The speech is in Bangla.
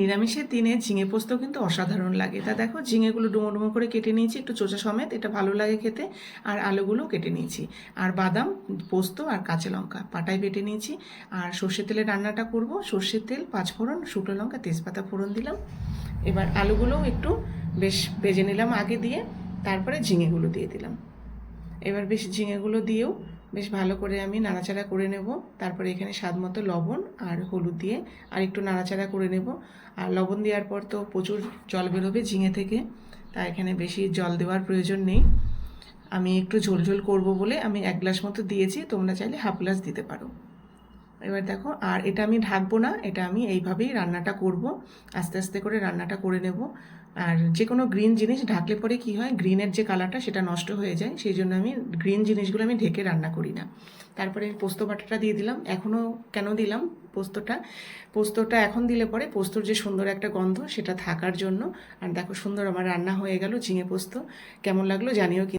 নিরামিষের দিনে ঝিঙে পোস্ত কিন্তু অসাধারণ লাগে। তা দেখো ঝিঙেগুলো ডুমো ডুমো করে কেটে নিয়েছি, একটু চোচা সমেত, এটা ভালো লাগে খেতে। আর আলুগুলোও কেটে নিয়েছি, আর বাদাম, পোস্ত আর কাঁচা লঙ্কা পাটায় বেটে নিয়েছি। আর সর্ষের তেলে রান্নাটা করব, সর্ষের তেল, পাঁচফোড়ন, শুকনো লঙ্কা, তেজপাতা ফোড়ন দিলাম। এবার আলুগুলোও একটু বেশ ভেজে নিলাম আগে দিয়ে, তারপরে ঝিঙেগুলো দিয়ে দিলাম। এবার বেশ ঝিঙেগুলো দিয়েও বেশ ভালো করে আমি নাড়াচাড়া করে নেব। তারপরে এখানে স্বাদ মতো লবণ আর হলুদ দিয়ে আর একটু নাড়াচাড়া করে নেব। আর লবণ দেওয়ার পর তো প্রচুর জল বেরোবে ঝিঙে থেকে, তাই এখানে বেশি জল দেওয়ার প্রয়োজন নেই। আমি একটু ঝোলঝোল করব বলে আমি 1 গ্লাস মতো দিয়েছি, তোমরা চাইলে হাফ গ্লাস দিতে পারো। এবার দেখো, আর এটা আমি ঢাকবো না, এটা আমি এইভাবেই রান্নাটা করব, আস্তে আস্তে করে রান্নাটা করে নেব। আর যে কোনো গ্রিন জিনিস ঢাকলে পরে কি হয়, গ্রিনের যে কালারটা সেটা নষ্ট হয়ে যায়, সেই জন্য আমি গ্রিন জিনিসগুলো আমি ঢেকে রান্না করি না। তারপরে পোস্ত বাটাটা দিয়ে দিলাম। এখনও কেন দিলাম পোস্তটা এখন দিলে পরে পোস্তর যে সুন্দর একটা গন্ধ সেটা থাকার জন্য। আর দেখো সুন্দর আমার রান্না হয়ে গেল ঝিঙে পোস্ত। কেমন লাগলো জানিও।